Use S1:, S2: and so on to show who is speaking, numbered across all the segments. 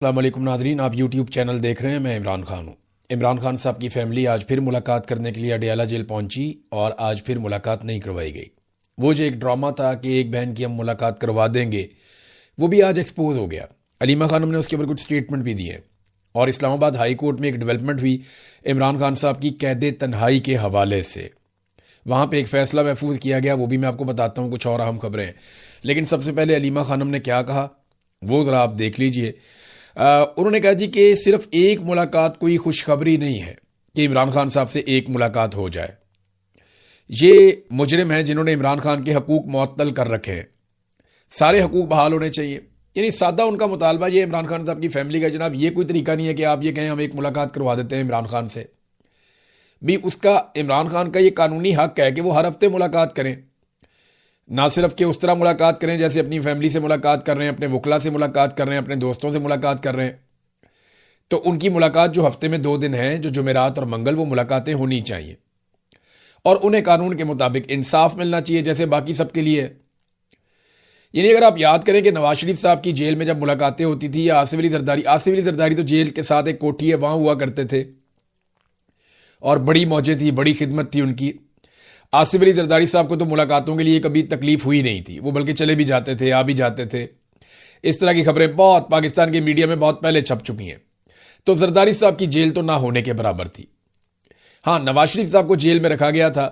S1: अस्सलाम वालेकुम नादरीन, आप यूट्यूब चैनल देख रहे हैं। मैं इमरान खान हूँ। इमरान खान साहब की फैमिली आज फिर मुलाकात करने के लिए अडयाला जेल पहुंची और आज फिर मुलाकात नहीं करवाई गई। वो जो एक ड्रामा था कि एक बहन की हम मुलाकात करवा देंगे, वो भी आज एक्सपोज हो गया। अलीमा खानम ने उसके ऊपर कुछ स्टेटमेंट भी दिए और इस्लामाबाद हाई कोर्ट में एक डेवलपमेंट हुई इमरान खान साहब की कैद तन्हाई के हवाले से। वहाँ पे एक फ़ैसला महफूज किया गया, वो भी मैं आपको बताता हूँ। कुछ और अहम खबरें, लेकिन सबसे पहले अलीमा खानम ने क्या कहा वो ज़रा आप देख लीजिए। उन्होंने कहा जी कि सिर्फ एक मुलाकात कोई खुशखबरी नहीं है कि इमरान खान साहब से एक मुलाकात हो जाए। ये मुजरिम हैं जिन्होंने इमरान खान के हकूक मुअत्तल कर रखे हैं। सारे हकूक बहाल होने चाहिए। यानी सादा उनका मुतालबा ये इमरान खान साहब की फैमिली का, जनाब ये कोई तरीका नहीं है कि आप ये कहें हम एक मुलाकात करवा देते हैं इमरान खान से। भी उसका, इमरान खान का ये कानूनी हक है कि वो हर हफ्ते मुलाकात करें। ना सिर्फ कि उस तरह मुलाकात करें जैसे अपनी फैमिली से मुलाकात कर रहे हैं, अपने वकला से मुलाकात कर रहे हैं, अपने दोस्तों से मुलाकात कर रहे हैं। तो उनकी मुलाकात जो हफ्ते में 2 दिन है, जो जुमेरात और मंगल, वो मुलाकातें होनी चाहिए और उन्हें कानून के मुताबिक इंसाफ मिलना चाहिए जैसे बाकी सबके लिए है। यानी अगर आप याद करें कि नवाज शरीफ साहब की जेल में जब मुलाकातें होती थी, या आसिफ अली जरदारी तो जेल के साथ एक कोठी है वहां हुआ करते थे और बड़ी मौजें थी, बड़ी खिदमत थी उनकी। आसिफ अली जरदारी साहब को तो मुलाकातों के लिए कभी तकलीफ हुई नहीं थी, वो बल्कि चले भी जाते थे, आ भी जाते थे। इस तरह की खबरें बहुत पाकिस्तान के मीडिया में बहुत पहले छप चुकी हैं। तो जरदारी साहब की जेल तो ना होने के बराबर थी। हाँ, नवाज शरीफ साहब को जेल में रखा गया था।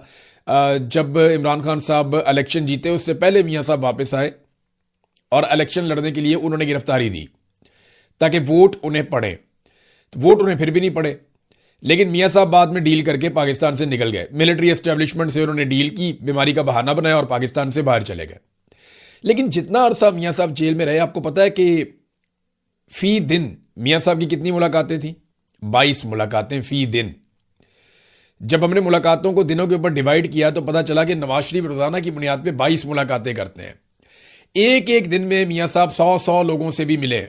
S1: जब इमरान खान साहब इलेक्शन जीते उससे पहले मियाँ साहब वापस आए और इलेक्शन लड़ने के लिए उन्होंने गिरफ्तारी दी ताकि वोट उन्हें पड़े। तो वोट उन्हें फिर भी नहीं पड़े, लेकिन मियाँ साहब बाद में डील करके पाकिस्तान से निकल गए। मिलिट्री एस्टेब्लिशमेंट से उन्होंने डील की, बीमारी का बहाना बनाया और पाकिस्तान से बाहर चले गए। लेकिन जितना अरसा मियाँ साहब जेल में रहे, आपको पता है कि फी दिन मियाँ साहब की कितनी मुलाकातें थी? 22 मुलाकातें फी दिन। जब हमने मुलाकातों को दिनों के ऊपर डिवाइड किया तो पता चला कि नवाज शरीफ रोजाना की बुनियाद पर 22 मुलाकातें करते हैं। एक एक दिन में मियाँ साहब 100 लोगों से भी मिले।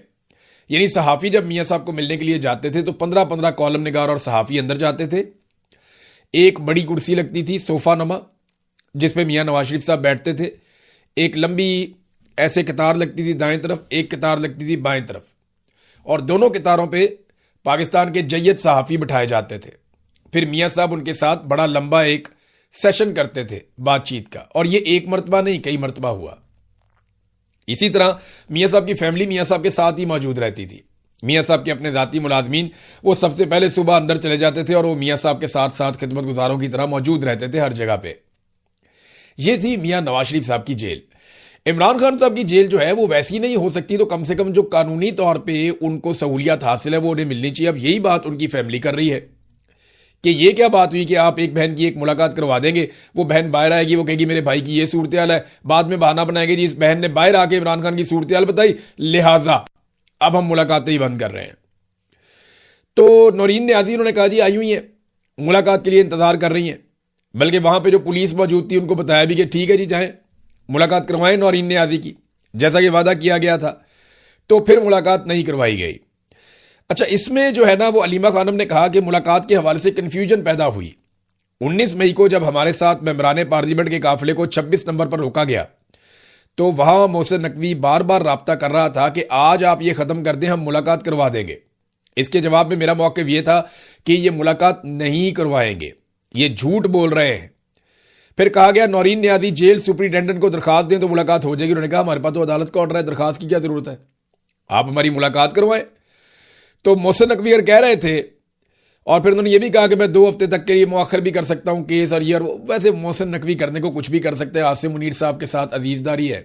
S1: यानी सहाफ़ी जब मियाँ साहब को मिलने के लिए जाते थे तो 15-15 कॉलम निगार और सहाफ़ी अंदर जाते थे। एक बड़ी कुर्सी लगती थी सोफा नमा, जिसपे मियाँ नवाज शरीफ साहब बैठते थे। एक लंबी ऐसे कतार लगती थी दाएं तरफ, एक कतार लगती थी बाएं तरफ, और दोनों कतारों पे पाकिस्तान के जय्यद सहाफ़ी बिठाए जाते थे। फिर मियाँ साहब उनके साथ बड़ा लंबा एक सेशन करते थे बातचीत का, और ये एक मरतबा नहीं कई मरतबा हुआ। इसी तरह मियाँ साहब की फैमिली मियाँ साहब के साथ ही मौजूद रहती थी। मियाँ साहब के अपने ज़ाती मुलाजमीन वो सबसे पहले सुबह अंदर चले जाते थे और वो मियाँ साहब के साथ साथ खिदमत गुजारों की तरह मौजूद रहते थे हर जगह पे। ये थी मियाँ नवाज शरीफ साहब की जेल। इमरान खान साहब की जेल जो है वो वैसी नहीं हो सकती, तो कम से कम जो कानूनी तौर पर उनको सहूलियत हासिल है वो उन्हें मिलनी चाहिए। अब यही बात उनकी फैमिली कर रही है कि ये क्या बात हुई कि आप एक बहन की एक मुलाकात करवा देंगे, वो बहन बाहर आएगी, वो कहेगी मेरे भाई की ये सूरत हाल है, बाद में बहाना बनाएगी जी इस बहन ने बाहर आके इमरान खान की सूरत हाल बताई, लिहाजा अब हम मुलाकातें ही बंद कर रहे हैं। तो नौरीन न्याजी उन्होंने कहा जी आई हुई है, मुलाकात के लिए इंतजार कर रही हैं। बल्कि वहां पर जो पुलिस मौजूद थी उनको बताया भी कि ठीक है जी जाएं मुलाकात करवाएं नौरीन न्याजी की, जैसा कि वादा किया गया था। तो फिर मुलाकात नहीं करवाई गई। अच्छा, इसमें जो है ना वो अलीमा खानम ने कहा कि मुलाकात के हवाले से कन्फ्यूजन पैदा हुई। 19 मई को जब हमारे साथ मेंबरान पार्लियामेंट के काफिले को 26 नंबर पर रोका गया तो वहां मोहसिन नकवी बार बार राब्ता कर रहा था कि आज आप ये खत्म कर दें, हम मुलाकात करवा देंगे। इसके जवाब में मेरा मौक़िफ़ ये था कि ये मुलाकात नहीं करवाएंगे, ये झूठ बोल रहे हैं। फिर कहा गया नौरीन न्याजी जेल सुपरिटेंडेंट को दरखास्त दें तो मुलाकात हो जाएगी। उन्होंने कहा हमारे पास तो अदालत का ऑर्डर है, दरखास्त की क्या जरूरत है, आप हमारी मुलाकात करवाएं। तो मोहसिन नकवी कह रहे थे, और फिर उन्होंने ये भी कहा कि मैं 2 हफ्ते तक के लिए मुअख्खर भी कर सकता हूं केस और ये और वो। वैसे मोहसिन नकवी करने को कुछ भी कर सकते हैं, आसिम मुनीर साहब के साथ अजीजदारी है,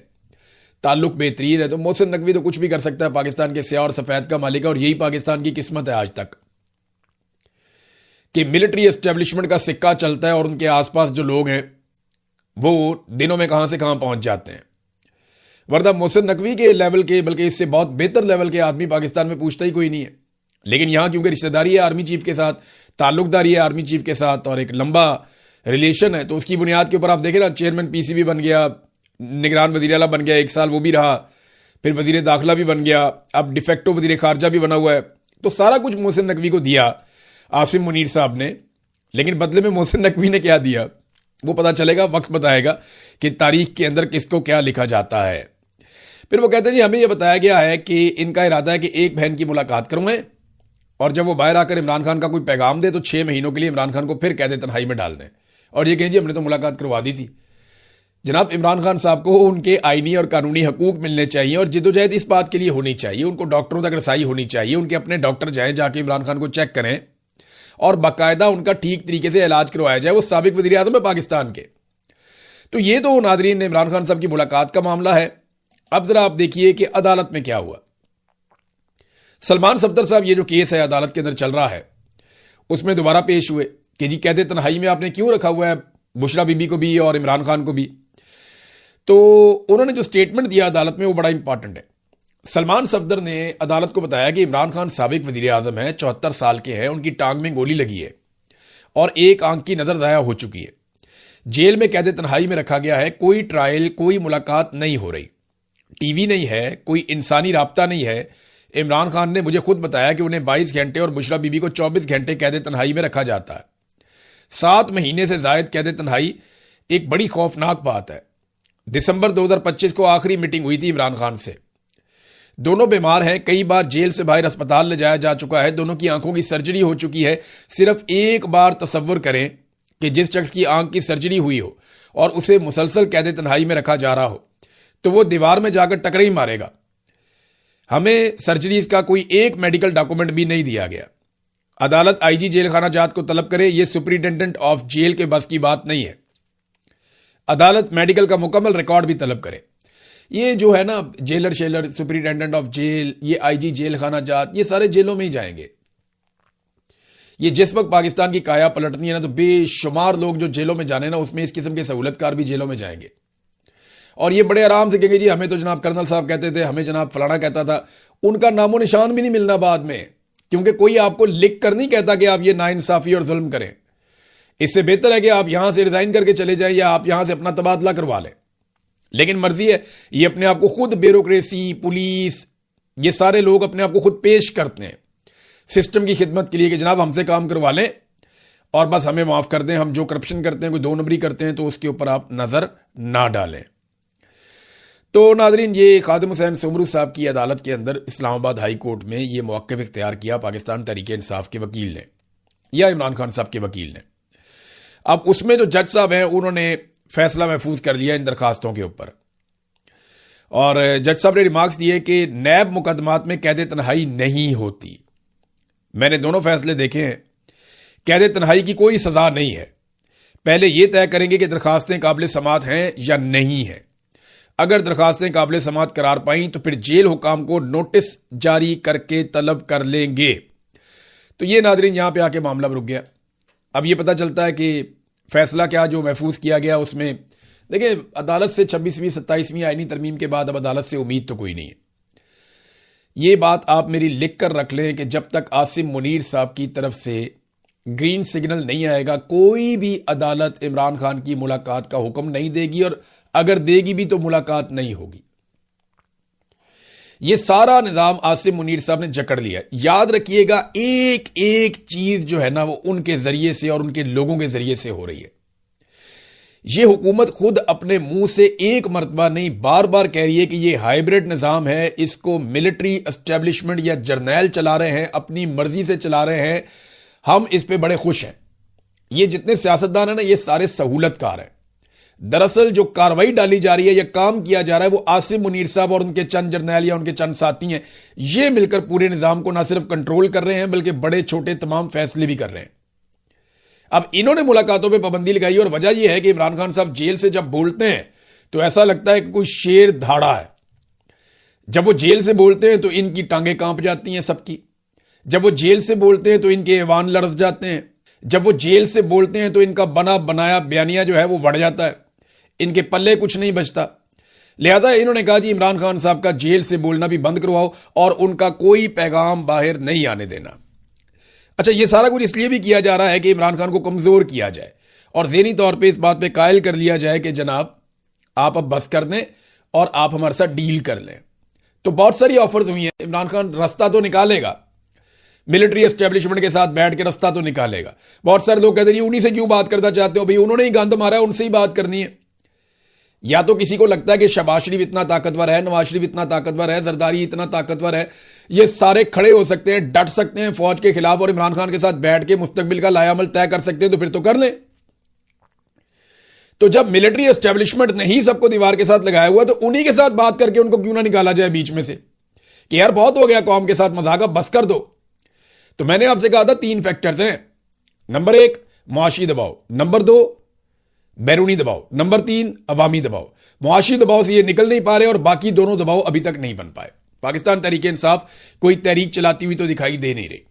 S1: ताल्लुक बेहतरीन है, तो मोहसिन नकवी तो कुछ भी कर सकता है। पाकिस्तान के स्याह और सफेद का मालिक है, और यही पाकिस्तान की किस्मत है आज तक कि मिलिट्री एस्टेब्लिशमेंट का सिक्का चलता है और उनके आसपास जो लोग हैं वो दिनों में कहां से कहां पहुंच जाते हैं। वरना मोहसिन नकवी के लेवल के, बल्कि इससे बहुत बेहतर लेवल के आदमी पाकिस्तान में पूछता ही कोई नहीं है। लेकिन यहां क्योंकि रिश्तेदारी है आर्मी चीफ के साथ, ताल्लुकदारी है आर्मी चीफ के साथ, और एक लंबा रिलेशन है, तो उसकी बुनियाद के ऊपर आप देखें ना, चेयरमैन पीसीबी बन गया, निगरान वजीर आला बन गया, 1 साल वो भी रहा, फिर वजीर दाखिला भी बन गया, अब डिफेक्टो वजीर खारजा भी बना हुआ है। तो सारा कुछ मोहसिन नकवी को दिया आसिम मुनीर साहब ने, लेकिन बदले में मोहसिन नकवी ने क्या दिया वो पता चलेगा, वक्त बताएगा कि तारीख के अंदर किसको क्या लिखा जाता है। फिर वो कहते हैं जी हमें ये बताया गया है कि इनका इरादा है कि एक बहन की मुलाकात करवाएं और जब वो बाहर आकर इमरान खान का कोई पैगाम दे तो 6 महीनों के लिए इमरान खान को फिर कैद तन्हाई में डाल दें और ये कहें जी हमने तो मुलाकात करवा दी थी। जनाब इमरान खान साहब को उनके आईनी और कानूनी हकूक मिलने चाहिए और जिद्दोजहद इस बात के लिए होनी चाहिए, उनको डॉक्टरों तक रसाई होनी चाहिए, उनके अपने डॉक्टर जाएं, जाके इमरान खान को चेक करें और बाकायदा उनका ठीक तरीके से इलाज करवाया जाए। वो साबिक वज़ीर आज़म है पाकिस्तान के। तो ये तो नादरीन इमरान खान साहब की मुलाकात का मामला है। अब जरा आप देखिए कि अदालत में क्या हुआ। सलमान सफदर साहब ये जो केस है अदालत के अंदर चल रहा है उसमें दोबारा पेश हुए कि जी कैद तन्हाई में आपने क्यों रखा हुआ है बुशरा बीबी को भी और इमरान खान को भी। तो उन्होंने जो स्टेटमेंट दिया अदालत में वो बड़ा इंपॉर्टेंट है। सलमान सफदर ने अदालत को बताया कि इमरान खान साबिक वजीर आजम है, 74 साल के हैं, उनकी टांग में गोली लगी है और एक आंख की नजर ज़ाया हो चुकी है। जेल में कैद तन्हाई में रखा गया है, कोई ट्रायल कोई मुलाकात नहीं हो रही, टीवी नहीं है, कोई इंसानी राब्ता नहीं है। इमरान खान ने मुझे खुद बताया कि उन्हें 22 घंटे और बुशरा बीबी को 24 घंटे कैद तन्हाई में रखा जाता है। 7 महीने से जायद कैद तन्हाई एक बड़ी खौफनाक बात है। दिसंबर 2025 को आखिरी मीटिंग हुई थी इमरान खान से। दोनों बीमार हैं, कई बार जेल से बाहर अस्पताल ले जाया जा चुका है, दोनों की आंखों की सर्जरी हो चुकी है। सिर्फ एक बार तसव्वुर करें कि जिस शख्स की आंख की सर्जरी हुई हो और उसे मुसलसल कैद तन्हाई में रखा जा रहा हो तो वो दीवार में जाकर टकरे ही मारेगा। हमें सर्जरीज का कोई एक मेडिकल डॉक्यूमेंट भी नहीं दिया गया। अदालत आईजी जेल खाना जात को तलब करे, यह सुपरिटेंडेंट ऑफ जेल के बस की बात नहीं है। अदालत मेडिकल का मुकम्मल रिकॉर्ड भी तलब करे। ये जो है ना जेलर शेलर, सुपरिटेंडेंट ऑफ जेल, ये आईजी जेल खाना जात, ये सारे जेलों में ही जाएंगे। ये जिस वक्त पाकिस्तान की काया पलटनी है ना तो बेशुमार लोग जो जेलों में जाने ना उसमें इस किस्म के सहूलतकार भी जेलों में जाएंगे और ये बड़े आराम से कहेंगे जी हमें तो जनाब कर्नल साहब कहते थे, हमें जनाब फलाना कहता था। उनका नामो निशान भी नहीं मिलना बाद में, क्योंकि कोई आपको लिख कर नहीं कहता कि आप ये नाइंसाफी और जुल्म करें। इससे बेहतर है कि आप यहां से रिजाइन करके चले जाएं या आप यहां से अपना तबादला करवा लें। लेकिन मर्जी है, ये अपने आप को खुद ब्यूरोक्रेसी, पुलिस, ये सारे लोग अपने आप को खुद पेश करते हैं सिस्टम की खिदमत के लिए कि जनाब हमसे काम करवा लें और बस हमें माफ कर दें, हम जो करप्शन करते हैं, कोई 2 नंबरी करते हैं तो उसके ऊपर आप नजर ना डालें। तो नाजरीन ये खादिम हुसैन सुमरू साहब की अदालत के अंदर इस्लामाबाद हाई कोर्ट में ये मौक़िफ़ इख्तियार किया पाकिस्तान तहरीक इंसाफ के वकील ने या इमरान खान साहब के वकील ने। अब उसमें जो जज साहब हैं उन्होंने फैसला महफूज कर दिया इन दरखास्तों के ऊपर और जज साहब ने रिमार्क्स दिए कि नैब मुकदमात में कैद तन्हाई नहीं होती। मैंने दोनों फैसले देखे हैं, कैद तन्हाई की कोई सजा नहीं है। पहले यह तय करेंगे कि दरखास्तें काबिल समात हैं या नहीं है। अगर दरखास्तें काबिल समात करार पाई तो फिर जेल हुकाम को नोटिस जारी करके तलब कर लेंगे। तो ये नादरीन यहां पे आके मामला रुक गया। अब ये पता चलता है कि फैसला क्या जो महफूज किया गया उसमें देखिए अदालत से 26वीं 27वीं आईनी तरमीम के बाद अब अदालत से उम्मीद तो कोई नहीं है। ये बात आप मेरी लिख कर रख लें कि जब तक आसिम मुनीर साहब की तरफ से ग्रीन सिग्नल नहीं आएगा कोई भी अदालत इमरान खान की मुलाकात का हुक्म नहीं देगी और अगर देगी भी तो मुलाकात नहीं होगी। यह सारा निजाम आसिम मुनीर साहब ने जकड़ लिया। याद रखिएगा एक एक चीज जो है ना वो उनके जरिए से और उनके लोगों के जरिए से हो रही है। यह हुकूमत खुद अपने मुंह से एक मरतबा नहीं बार बार कह रही है कि यह हाइब्रिड निजाम है, इसको मिलिट्री एस्टेब्लिशमेंट या जर्नैल चला रहे हैं, अपनी मर्जी से चला रहे हैं, हम इस पे बड़े खुश हैं। ये जितने सियासतदान हैं ना ये सारे सहूलतकार हैं। दरअसल जो कार्रवाई डाली जा रही है या काम किया जा रहा है वो आसिम मुनीर साहब और उनके चंद जर्नैल या उनके चंद साथी हैं। ये मिलकर पूरे निजाम को ना सिर्फ कंट्रोल कर रहे हैं बल्कि बड़े छोटे तमाम फैसले भी कर रहे हैं। अब इन्होंने मुलाकातों पे पाबंदी लगाई और वजह यह है कि इमरान खान साहब जेल से जब बोलते हैं तो ऐसा लगता है कि कोई शेर धाड़ा है। जब वो जेल से बोलते हैं तो इनकी टांगें कांप जाती हैं सबकी। जब वो जेल से बोलते हैं तो इनके ऐवान लरस जाते हैं। जब वो जेल से बोलते हैं तो इनका बना बनाया बयानिया जो है वो बढ़ जाता है, इनके पल्ले कुछ नहीं बचता। लिहाजा इन्होंने कहा जी इमरान खान साहब का जेल से बोलना भी बंद करवाओ और उनका कोई पैगाम बाहर नहीं आने देना। अच्छा, ये सारा कुछ इसलिए भी किया जा रहा है कि इमरान खान को कमजोर किया जाए और ज़हनी तौर पे इस बात पे कायल कर लिया जाए कि जनाब आप अब बस कर दें और आप हमारे साथ डील कर लें। तो बहुत सारी ऑफर्स हुई हैं। इमरान खान रास्ता तो निकालेगा, मिलिट्री एस्टेब्लिशमेंट के साथ बैठ के रास्ता तो निकालेगा। बहुत सारे लोग कहते हैं उन्हीं से क्यों बात करना चाहते हो, भाई उन्होंने ही गंद मारा है, उनसे ही बात करनी है। या तो किसी को लगता है कि शहबाज शरीफ इतना ताकतवर है, नवाज शरीफ इतना ताकतवर है, जरदारी इतना ताकतवर है, ये सारे खड़े हो सकते हैं, डट सकते हैं फौज के खिलाफ और इमरान खान के साथ बैठ के मुस्तकबिल का लायामल तय कर सकते हैं, तो फिर तो कर लें। तो जब मिलिट्री एस्टेब्लिशमेंट ने ही सबको दीवार के साथ लगाया हुआ, तो उन्हीं के साथ बात करके उनको क्यों ना निकाला जाए बीच में से कि यार बहुत हो गया कौम के साथ मजाक, बस कर दो। तो मैंने आपसे कहा था 3 फैक्टर्स हैं। नंबर 1 मुआशी दबाव, नंबर 2 बैरूनी दबाव, नंबर 3 अवामी दबाव। मुआशी दबाव से ये निकल नहीं पा रहे और बाकी दोनों दबाव अभी तक नहीं बन पाए। पाकिस्तान तहरीक इंसाफ कोई तहरीक चलाती हुई तो दिखाई दे नहीं रही।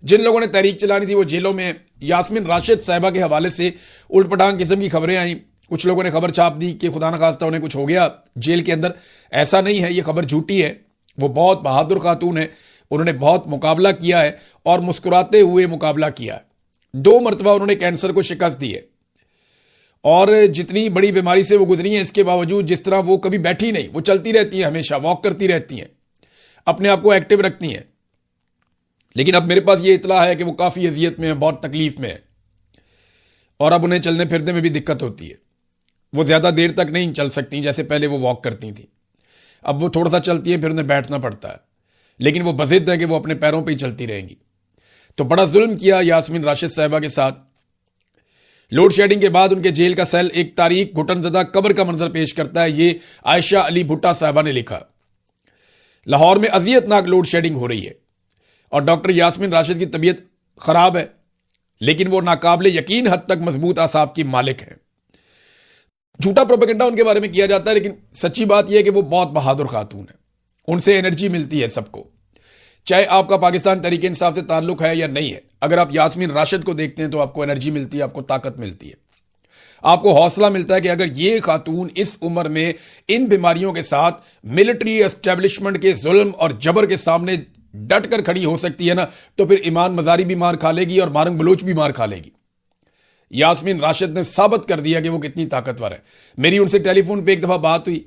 S1: जिन लोगों ने तहरीक चलानी थी वो जेलों में। यास्मीन राशिद साहिबा के हवाले से उल्टपटांग किस्म की खबरें आई। कुछ लोगों ने खबर छाप दी कि खुदा न खास्ता उन्हें कुछ हो गया जेल के अंदर। ऐसा नहीं है, ये खबर झूठी है। वो बहुत बहादुर खातून है, उन्होंने बहुत मुकाबला किया है और मुस्कुराते हुए मुकाबला किया है। 2 मरतबा उन्होंने कैंसर को शिकस्त दी है और जितनी बड़ी बीमारी से वो गुजरी हैं, इसके बावजूद जिस तरह वो कभी बैठी नहीं, वो चलती रहती हैं, हमेशा वॉक करती रहती हैं, अपने आप को एक्टिव रखती हैं। लेकिन अब मेरे पास ये इतला है कि वो काफ़ी अजियत में है, बहुत तकलीफ में है और अब उन्हें चलने फिरने में भी दिक्कत होती है। वो ज़्यादा देर तक नहीं चल सकती जैसे पहले वो वॉक करती थी। अब वो थोड़ा सा चलती है, फिर उन्हें बैठना पड़ता है, लेकिन वो बज़िद है कि वो अपने पैरों पर ही चलती रहेंगी। तो बड़ा जुल्म किया यास्मीन राशिद साहिबा के साथ। लोड शेडिंग के बाद उनके जेल का सेल एक तारीख घुटनज़दा कब्र का मंजर पेश करता है। ये आयशा अली भुट्टा साहिबा ने लिखा। लाहौर में अजियतनाक लोड शेडिंग हो रही है और डॉक्टर यास्मीन राशिद की तबीयत खराब है, लेकिन वो नाकाबिले यकीन हद तक मजबूत आसाब की मालिक है। झूठा प्रोपेगेंडा उनके बारे में किया जाता है, लेकिन सच्ची बात यह है कि वो बहुत बहादुर खातून है। उनसे एनर्जी मिलती है सबको, चाहे आपका पाकिस्तान तहरीक इंसाफ से ताल्लुक है या नहीं है। अगर आप यास्मीन राशिद को देखते हैं तो आपको एनर्जी मिलती है, आपको ताकत मिलती है, आपको हौसला मिलता है कि अगर ये खातून इस उम्र में इन बीमारियों के साथ मिलिट्री एस्टेब्लिशमेंट के जुल्म और जबर के सामने डट कर खड़ी हो सकती है ना, तो फिर ईमान मजारी भी मार खा लेगी और मारंग बलोच भी मार खा लेगी। यास्मीन राशिद ने साबित कर दिया कि वो कितनी ताकतवर है। मेरी उनसे टेलीफोन पे एक दफा बात हुई,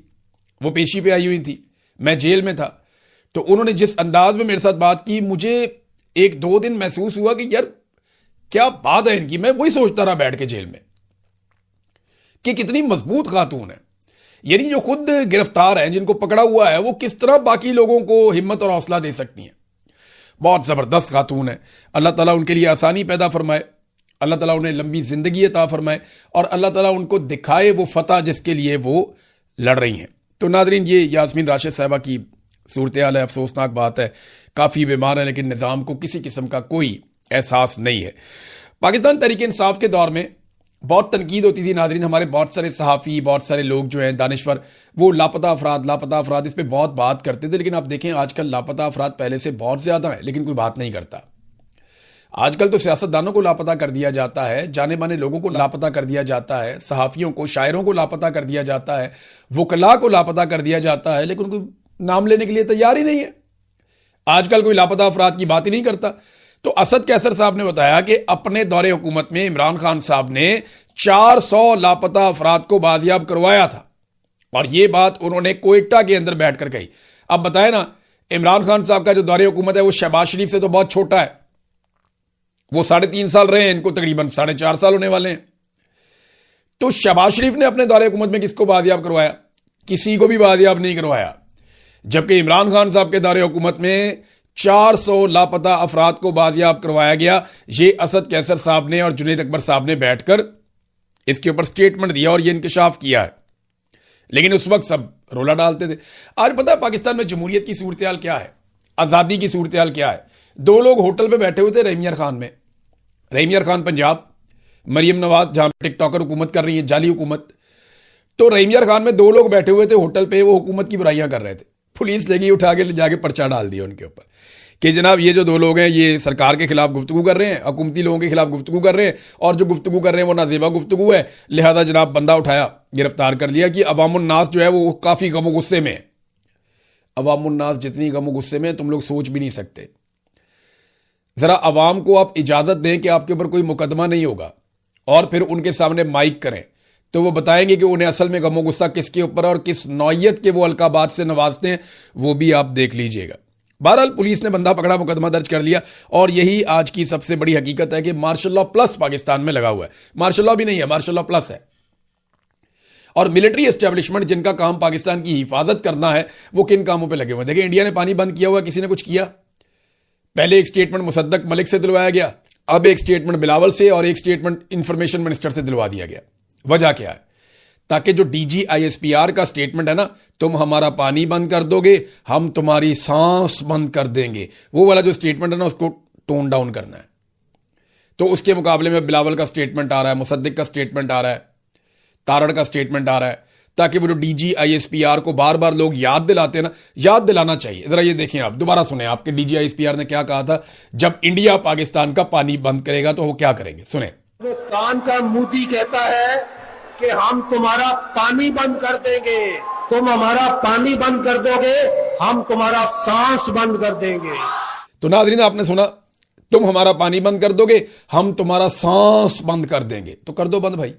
S1: वो पेशी पे आई हुई थी, मैं जेल में था। तो उन्होंने जिस अंदाज में मेरे साथ बात की, मुझे 1-2 दिन महसूस हुआ कि यार क्या बात है इनकी। मैं वही सोचता रहा बैठ के जेल में कि कितनी मजबूत खातून है। यानी जो खुद गिरफ्तार हैं, जिनको पकड़ा हुआ है, वो किस तरह बाकी लोगों को हिम्मत और हौसला दे सकती हैं। बहुत ज़बरदस्त खातून है। अल्लाह ताला उनके लिए आसानी पैदा फरमाए, अल्लाह ताला उन्हें लंबी ज़िंदगी अता फरमाए और अल्लाह ताला उनको दिखाए वो फतह जिसके लिए वो लड़ रही हैं। तो नादरीन, ये यास्मीन राशिद साहिबा की सूरत हाल है। अफसोसनाक बात है, काफ़ी बीमार है, लेकिन निज़ाम को किसी किस्म का कोई एहसास नहीं है। पाकिस्तान तहरीक इंसाफ के दौर में बहुत तनकीद होती थी नादरीन। हमारे बहुत सारे सहाफ़ी, बहुत सारे लोग जो हैं दानिश्वर, वो लापता अफराद इस पर बहुत बात करते थे। लेकिन आप देखें आजकल लापता अफराद पहले से बहुत ज़्यादा है, लेकिन कोई बात नहीं करता। आजकल तो सियासतदानों को लापता कर दिया जाता है, जाने माने लोगों को लापता कर दिया जाता है, सहाफ़ियों को, शायरों को लापता कर दिया जाता है, वकला को लापता कर दिया जाता है, लेकिन कोई नाम लेने के लिए तैयार ही नहीं है। आजकल कोई लापता अफराद की बात ही नहीं करता। तो असद कैसर साहब ने बताया कि अपने दौरे हुकूमत में इमरान खान साहब ने 400 लापता अफराद को बाजियाब करवाया था और यह बात उन्होंने कोयटा के अंदर बैठकर कही। अब बताए ना, इमरान खान साहब का जो दौरे हुकूमत है वो शहबाज शरीफ से तो बहुत छोटा है। वो 3.5 साल रहे हैं, इनको तकरीबन 4.5 साल होने वाले हैं। तो शहबाज शरीफ ने अपने दौरे हुकूमत में किसको बाजियाब करवाया? किसी को भी बाजियाब नहीं करवाया। जबकि इमरान खान साहब के दौरे हुकूमत में 400 लापता अफराद को बाजियाब करवाया गया। ये असद कैसर साहब ने और जुनैद अकबर साहब ने बैठकर इसके ऊपर स्टेटमेंट दिया और ये इंकशाफ किया है। लेकिन उस वक्त सब रोला डालते थे। आज पता है पाकिस्तान में जमहूरियत की सूरत हाल क्या है, आज़ादी की सूरत हाल क्या है? 2 लोग होटल पे बैठे हुए थे रहीम यार खान में, रहीम यार खान पंजाब, मरियम नवाज जहां टिकटॉकर हुकूमत कर रही है, जाली हुकूमत। तो रहीम यार खान में 2 लोग बैठे हुए थे होटल पे, वो हुकूमत की बुराइयां कर रहे थे। पुलिस लेगी, उठा के ले जाके पर्चा डाल दिया उनके ऊपर कि जनाब ये जो 2 लोग हैं ये सरकार के खिलाफ गुफ्तगू कर रहे हैं, हुकूमती लोगों के खिलाफ गुफ्तगू कर रहे हैं और जो गुफ्तगू कर रहे हैं वो नाजेबा गुफ्तगू है, लिहाजा जनाब बंदा उठाया, गिरफ्तार कर लिया। कि अवामुन्नास जो है वो काफ़ी गमो गुस्से में है। अवामुन्नास जितनी गमो गुस्से में तुम लोग सोच भी नहीं सकते। ज़रा अवाम को आप इजाज़त दें कि आपके ऊपर कोई मुकदमा नहीं होगा और फिर उनके सामने माइक करें तो वो बताएंगे कि उन्हें असल में गमो गुस्सा किसके ऊपर और किस नौइयत के वो अलकाबात से नवाजते हैं, वो भी आप देख लीजिएगा। बहरहाल पुलिस ने बंदा पकड़ा, मुकदमा दर्ज कर लिया और यही आज की सबसे बड़ी हकीकत है कि मार्शल लॉ प्लस पाकिस्तान में लगा हुआ है। मार्शल लॉ भी नहीं है, मार्शल लॉ प्लस है। और मिलिट्री एस्टेब्लिशमेंट जिनका काम पाकिस्तान की हिफाजत करना है वो किन कामों पे लगे हुए हैं। देखिए, इंडिया ने पानी बंद किया हुआ, किसी ने कुछ किया? पहले एक स्टेटमेंट मुसद्दक मलिक से दिलवाया गया, अब एक स्टेटमेंट बिलावल से और एक स्टेटमेंट इंफॉर्मेशन मिनिस्टर से दिलवा दिया गया। वजह क्या है? ताकि जो DGISPR का स्टेटमेंट है ना, तुम हमारा पानी बंद कर दोगे, हम तुम्हारी सांस बंद कर देंगे, वो वाला जो स्टेटमेंट है ना, उसको टोन डाउन करना है। तो उसके मुकाबले में बिलावल का स्टेटमेंट आ रहा है, मुसद्दिक का स्टेटमेंट आ रहा है, तारड़ का स्टेटमेंट आ रहा है, ताकि वो जो DGISPR को बार बार लोग याद दिलाते हैं ना, याद दिलाना चाहिए। जरा ये देखें, आप दोबारा सुने, आपके DGISPR ने क्या कहा था, जब इंडिया पाकिस्तान का पानी बंद करेगा तो वो क्या करेंगे, सुने।
S2: हिंदुस्तान का मोदी कहता है कि हम तुम्हारा पानी बंद कर देंगे, तुम हमारा पानी बंद कर दोगे, हम तुम्हारा सांस बंद कर देंगे।
S1: तो नाज़रीन, आपने सुना, तुम हमारा पानी बंद कर दोगे, हम तुम्हारा सांस बंद कर देंगे। तो कर दो बंद भाई।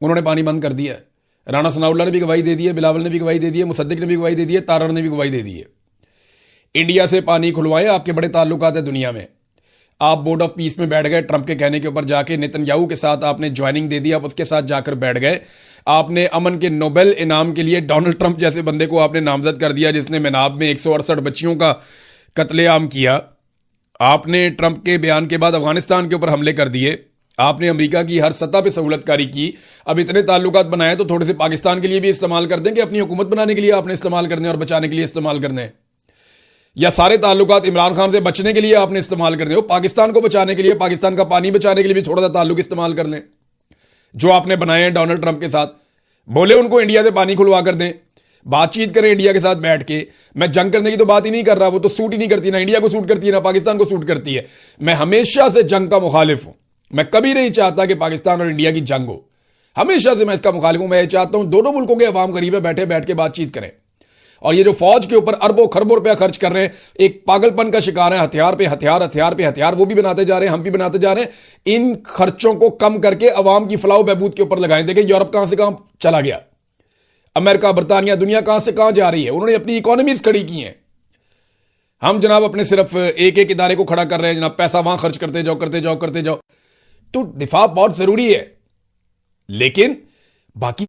S1: उन्होंने पानी बंद कर दिया है। राणा सनाउल्लाह ने भी गवाही दे दी है, बिलावल ने भी गवाही दे दी है, मुसद्दिक ने भी गवाही दे दी है, तारड़ ने भी गवाही दे दी है। इंडिया से पानी खुलवाएं, आपके बड़े ताल्लुकात है दुनिया में। आप बोर्ड ऑफ पीस में बैठ गए, ट्रंप के कहने के ऊपर जाके नेतन्याहू के साथ आपने ज्वाइनिंग दे दी, आप उसके साथ जाकर बैठ गए। आपने अमन के नोबेल इनाम के लिए डोनाल्ड ट्रंप जैसे बंदे को आपने नामजद कर दिया, जिसने मेनाब में 168 बच्चियों का कत्लेआम किया। आपने ट्रंप के बयान के बाद अफगानिस्तान के ऊपर हमले कर दिए। आपने अमेरिका की हर सतह पे सहूलतकारी की। अब इतने ताल्लुकात बनाए तो थोड़े से पाकिस्तान के लिए भी इस्तेमाल कर दें कि अपनी हुकूमत बनाने के लिए आपने इस्तेमाल करने और बचाने के लिए इस्तेमाल करने, या सारे ताल्लुकात इमरान खान से बचने के लिए आपने इस्तेमाल करने हो, पाकिस्तान को बचाने के लिए, पाकिस्तान का पानी बचाने के लिए भी थोड़ा सा ताल्लुक इस्तेमाल कर लें। जो आपने बनाए हैं डोनाल्ड ट्रंप के साथ, बोले उनको इंडिया से पानी खुलवा कर दें, बातचीत करें इंडिया के साथ बैठ के। मैं जंग करने की तो बात ही नहीं कर रहा, वो तो सूट ही नहीं करती, ना इंडिया को सूट करती है ना पाकिस्तान को सूट करती है। मैं हमेशा से जंग का मुखालिफ हूं। मैं कभी नहीं चाहता कि पाकिस्तान और इंडिया की जंग हो, हमेशा से मैं इसका मुखालिफ हूं। मैं ये चाहता हूं दोनों मुल्कों के अवाम करीब बैठे बैठ के बातचीत करें। और ये जो फौज के ऊपर अरबों खरबों रुपया खर्च कर रहे हैं, एक पागलपन का शिकार है, हथियार पे हथियार, हथियार पे हथियार, वो भी बनाते जा रहे हैं, हम भी बनाते जा रहे हैं। इन खर्चों को कम करके अवाम की फलाह बहबूद के ऊपर लगाएं। देखें यूरोप कहां से कहां चला गया, अमेरिका, बरतानिया, दुनिया कहां से कहां जा रही है। उन्होंने अपनी इकोनॉमीज खड़ी की हैं। हम जनाब अपने सिर्फ एक एक इदारे को खड़ा कर रहे हैं जनाब, पैसा वहां खर्च करते जाओ करते जाओ करते जाओ। तो दिफा बहुत जरूरी है, लेकिन बाकी